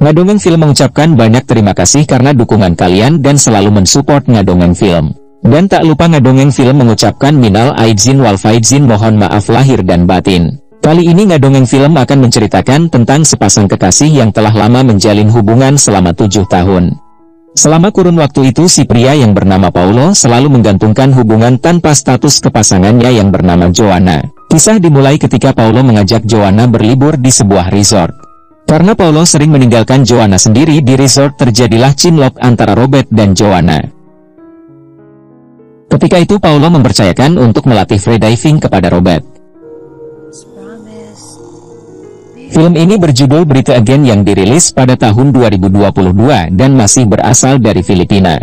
Ngadongeng Film mengucapkan banyak terima kasih karena dukungan kalian dan selalu mensupport Ngadongeng Film. Dan tak lupa Ngadongeng Film mengucapkan minal aidin wal faizin, mohon maaf lahir dan batin. Kali ini Ngadongeng Film akan menceritakan tentang sepasang kekasih yang telah lama menjalin hubungan selama 7 tahun. Selama kurun waktu itu si pria yang bernama Paulo selalu menggantungkan hubungan tanpa status ke pasangannya yang bernama Joanna. Kisah dimulai ketika Paulo mengajak Joanna berlibur di sebuah resort. Karena Paulo sering meninggalkan Joanna sendiri di resort, terjadilah cinlok antara Robert dan Joanna. Ketika itu Paulo mempercayakan untuk melatih freediving kepada Robert. Film ini berjudul Breathe Again yang dirilis pada tahun 2022 dan masih berasal dari Filipina.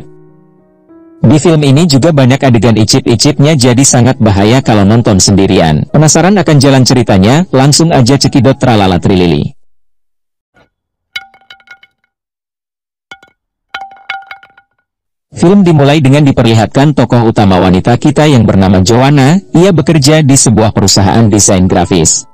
Di film ini juga banyak adegan icip-icipnya, jadi sangat bahaya kalau nonton sendirian. Penasaran akan jalan ceritanya? Langsung aja cekidot tralala trilili. Film dimulai dengan diperlihatkan tokoh utama wanita kita yang bernama Joanna. Ia bekerja di sebuah perusahaan desain grafis.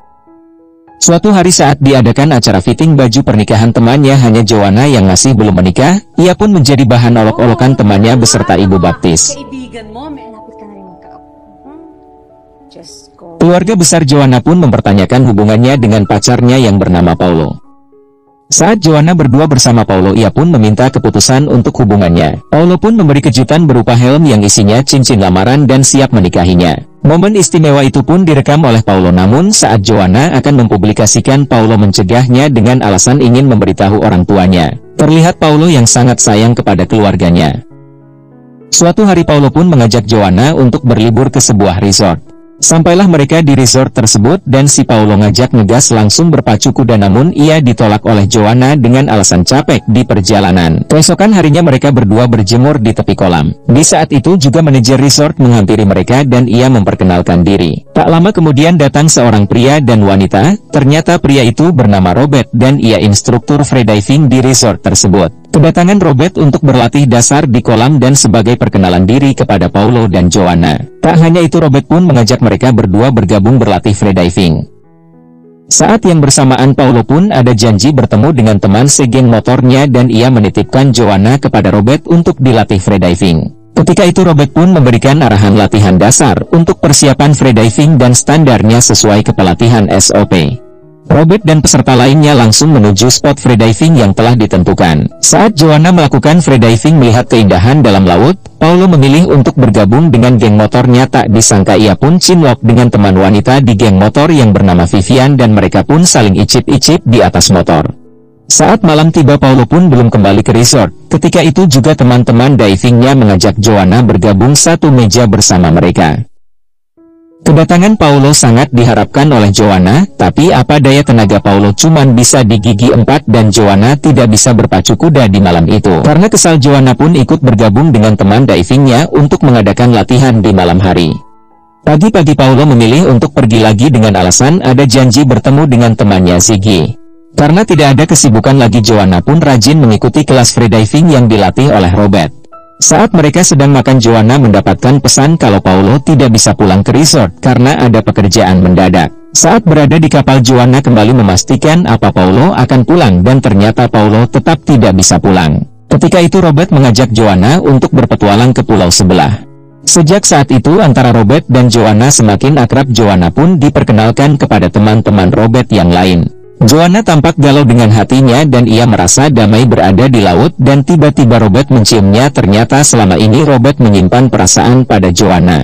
Suatu hari saat diadakan acara fitting baju pernikahan temannya, hanya Joanna yang masih belum menikah. Ia pun menjadi bahan olok-olokan temannya beserta ibu baptis. Keluarga besar Joanna pun mempertanyakan hubungannya dengan pacarnya yang bernama Paulo. Saat Joanna berdua bersama Paulo, ia pun meminta keputusan untuk hubungannya. Paulo pun memberi kejutan berupa helm yang isinya cincin lamaran dan siap menikahinya. Momen istimewa itu pun direkam oleh Paulo, namun saat Joanna akan mempublikasikan, Paulo mencegahnya dengan alasan ingin memberitahu orang tuanya. Terlihat Paulo yang sangat sayang kepada keluarganya. Suatu hari Paulo pun mengajak Joanna untuk berlibur ke sebuah resort. Sampailah mereka di resort tersebut dan si Paulo ngajak ngegas langsung berpacu kuda, namun ia ditolak oleh Joanna dengan alasan capek di perjalanan. Keesokan harinya mereka berdua berjemur di tepi kolam. Di saat itu juga manajer resort menghampiri mereka dan ia memperkenalkan diri. Tak lama kemudian datang seorang pria dan wanita. Ternyata pria itu bernama Robert dan ia instruktur freediving di resort tersebut. Kedatangan Robert untuk berlatih dasar di kolam dan sebagai perkenalan diri kepada Paulo dan Joanna. Tak hanya itu, Robert pun mengajak mereka berdua bergabung berlatih freediving. Saat yang bersamaan Paulo pun ada janji bertemu dengan teman segeng motornya dan ia menitipkan Joanna kepada Robert untuk dilatih freediving. Ketika itu Robert pun memberikan arahan latihan dasar untuk persiapan freediving dan standarnya sesuai kepelatihan SOP. Robert dan peserta lainnya langsung menuju spot freediving yang telah ditentukan. Saat Joanna melakukan freediving melihat keindahan dalam laut, Paulo memilih untuk bergabung dengan geng motornya. Tak disangka ia pun cinlok dengan teman wanita di geng motor yang bernama Vivian dan mereka pun saling icip-icip di atas motor. Saat malam tiba, Paulo pun belum kembali ke resort. Ketika itu juga teman-teman divingnya mengajak Joanna bergabung satu meja bersama mereka. Kedatangan Paulo sangat diharapkan oleh Joanna, tapi apa daya tenaga Paulo cuman bisa di gigi 4 dan Joanna tidak bisa berpacu kuda di malam itu. Karena kesal, Joanna pun ikut bergabung dengan teman divingnya untuk mengadakan latihan di malam hari. Pagi-pagi Paulo memilih untuk pergi lagi dengan alasan ada janji bertemu dengan temannya Ziggy. Karena tidak ada kesibukan lagi, Joanna pun rajin mengikuti kelas freediving yang dilatih oleh Robert. Saat mereka sedang makan, Joanna mendapatkan pesan kalau Paulo tidak bisa pulang ke resort karena ada pekerjaan mendadak. Saat berada di kapal, Joanna kembali memastikan apa Paulo akan pulang dan ternyata Paulo tetap tidak bisa pulang. Ketika itu Robert mengajak Joanna untuk berpetualang ke pulau sebelah. Sejak saat itu antara Robert dan Joanna semakin akrab. Joanna pun diperkenalkan kepada teman-teman Robert yang lain. Joanna tampak galau dengan hatinya dan ia merasa damai berada di laut dan tiba-tiba Robert menciumnya. Ternyata selama ini Robert menyimpan perasaan pada Joanna.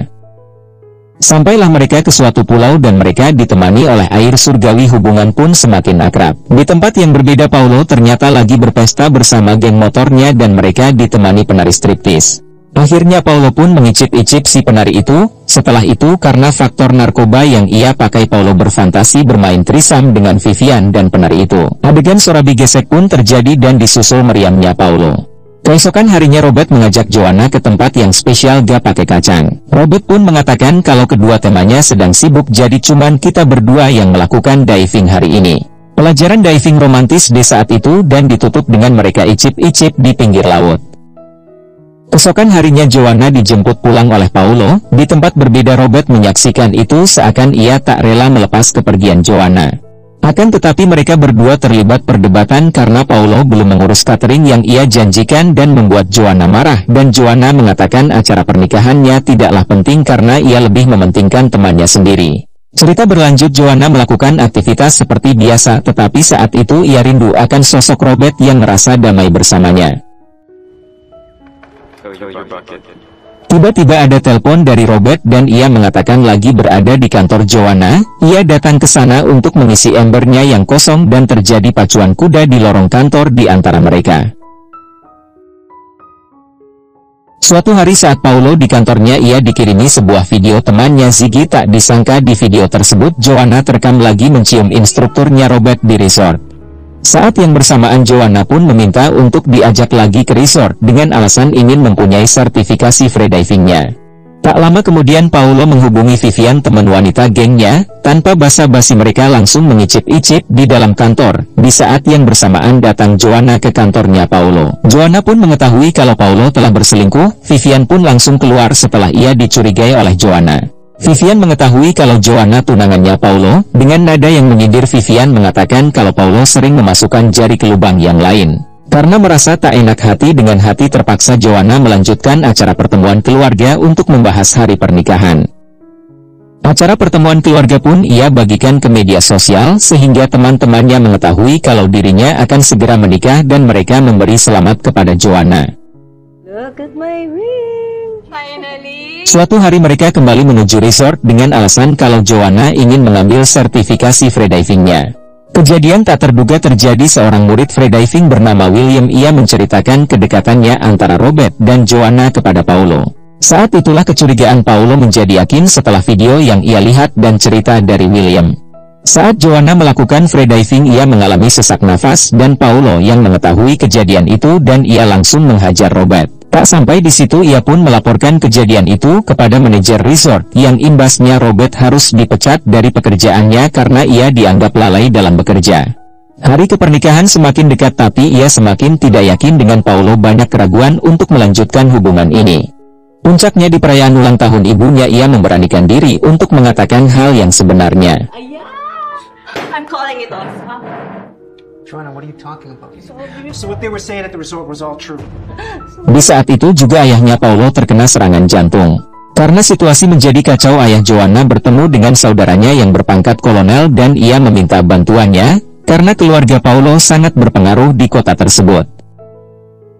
Sampailah mereka ke suatu pulau dan mereka ditemani oleh air surgawi, hubungan pun semakin akrab. Di tempat yang berbeda, Paulo ternyata lagi berpesta bersama geng motornya dan mereka ditemani penari striptis. Akhirnya Paulo pun mengicip-icip si penari itu. Setelah itu karena faktor narkoba yang ia pakai, Paulo berfantasi bermain trisam dengan Vivian dan penari itu. Adegan sorabi gesek pun terjadi dan disusul meriamnya Paulo. Keesokan harinya Robert mengajak Joanna ke tempat yang spesial gak pakai kacang. Robert pun mengatakan kalau kedua temannya sedang sibuk, jadi cuman kita berdua yang melakukan diving hari ini. Pelajaran diving romantis di saat itu dan ditutup dengan mereka icip-icip di pinggir laut. Keesokan harinya Joanna dijemput pulang oleh Paulo. Di tempat berbeda Robert menyaksikan itu seakan ia tak rela melepas kepergian Joanna. Akan tetapi mereka berdua terlibat perdebatan karena Paulo belum mengurus catering yang ia janjikan dan membuat Joanna marah, dan Joanna mengatakan acara pernikahannya tidaklah penting karena ia lebih mementingkan temannya sendiri. Cerita berlanjut, Joanna melakukan aktivitas seperti biasa, tetapi saat itu ia rindu akan sosok Robert yang merasa damai bersamanya. Tiba-tiba ada telepon dari Robert dan ia mengatakan lagi berada di kantor Joanna. Ia datang ke sana untuk mengisi embernya yang kosong dan terjadi pacuan kuda di lorong kantor di antara mereka. Suatu hari saat Paulo di kantornya, ia dikirimi sebuah video temannya Ziggy. Tak disangka di video tersebut Joanna terekam lagi mencium instrukturnya Robert di resort. Saat yang bersamaan Joanna pun meminta untuk diajak lagi ke resort dengan alasan ingin mempunyai sertifikasi freedivingnya. Tak lama kemudian Paulo menghubungi Vivian, teman wanita gengnya. Tanpa basa-basi mereka langsung mengicip-icip di dalam kantor. Di saat yang bersamaan datang Joanna ke kantornya Paulo. Joanna pun mengetahui kalau Paulo telah berselingkuh. Vivian pun langsung keluar setelah ia dicurigai oleh Joanna. Vivian mengetahui kalau Joanna tunangannya Paulo. Dengan nada yang menyindir, Vivian mengatakan kalau Paulo sering memasukkan jari ke lubang yang lain. Karena merasa tak enak hati dengan hati, terpaksa Joanna melanjutkan acara pertemuan keluarga untuk membahas hari pernikahan. Acara pertemuan keluarga pun ia bagikan ke media sosial sehingga teman-temannya mengetahui kalau dirinya akan segera menikah dan mereka memberi selamat kepada Joanna. Look at my ring. Finally. Suatu hari mereka kembali menuju resort dengan alasan kalau Joanna ingin mengambil sertifikasi freedivingnya. Kejadian tak terduga terjadi. Seorang murid freediving bernama William, ia menceritakan kedekatannya antara Robert dan Joanna kepada Paulo. Saat itulah kecurigaan Paulo menjadi yakin setelah video yang ia lihat dan cerita dari William. Saat Joanna melakukan freediving, ia mengalami sesak nafas dan Paulo yang mengetahui kejadian itu dan ia langsung menghajar Robert. Tak sampai di situ, ia pun melaporkan kejadian itu kepada manajer resort, yang imbasnya Robert harus dipecat dari pekerjaannya karena ia dianggap lalai dalam bekerja. Hari kepernikahan semakin dekat tapi ia semakin tidak yakin dengan Paulo, banyak keraguan untuk melanjutkan hubungan ini. Puncaknya di perayaan ulang tahun ibunya, ia memberanikan diri untuk mengatakan hal yang sebenarnya. I'm calling it off. Joanna, what are you talking about? So what they were saying at the resort was all true. Di saat itu juga ayahnya Paulo terkena serangan jantung. Karena situasi menjadi kacau, ayah Joanna bertemu dengan saudaranya yang berpangkat kolonel dan ia meminta bantuannya, karena keluarga Paulo sangat berpengaruh di kota tersebut.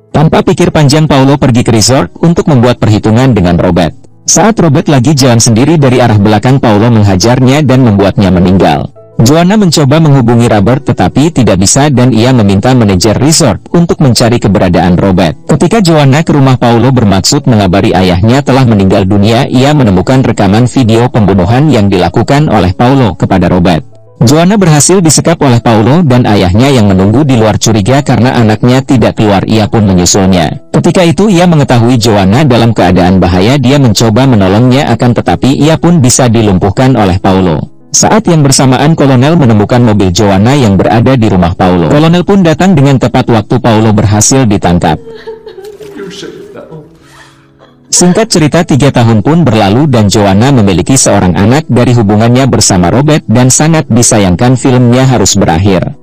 Tanpa pikir panjang, Paulo pergi ke resort untuk membuat perhitungan dengan Robert. Saat Robert lagi jalan sendiri dari arah belakang, Paulo menghajarnya dan membuatnya meninggal. Joanna mencoba menghubungi Robert tetapi tidak bisa dan ia meminta manajer resort untuk mencari keberadaan Robert. Ketika Joanna ke rumah Paulo bermaksud mengabari ayahnya telah meninggal dunia, ia menemukan rekaman video pembunuhan yang dilakukan oleh Paulo kepada Robert. Joanna berhasil disekap oleh Paulo dan ayahnya yang menunggu di luar curiga karena anaknya tidak keluar, ia pun menyusulnya. Ketika itu ia mengetahui Joanna dalam keadaan bahaya, dia mencoba menolongnya akan tetapi ia pun bisa dilumpuhkan oleh Paulo. Saat yang bersamaan kolonel menemukan mobil Joanna yang berada di rumah Paulo. Kolonel pun datang dengan tepat waktu Paulo berhasil ditangkap. Singkat cerita, 3 tahun pun berlalu dan Joanna memiliki seorang anak dari hubungannya bersama Robert dan sangat disayangkan filmnya harus berakhir.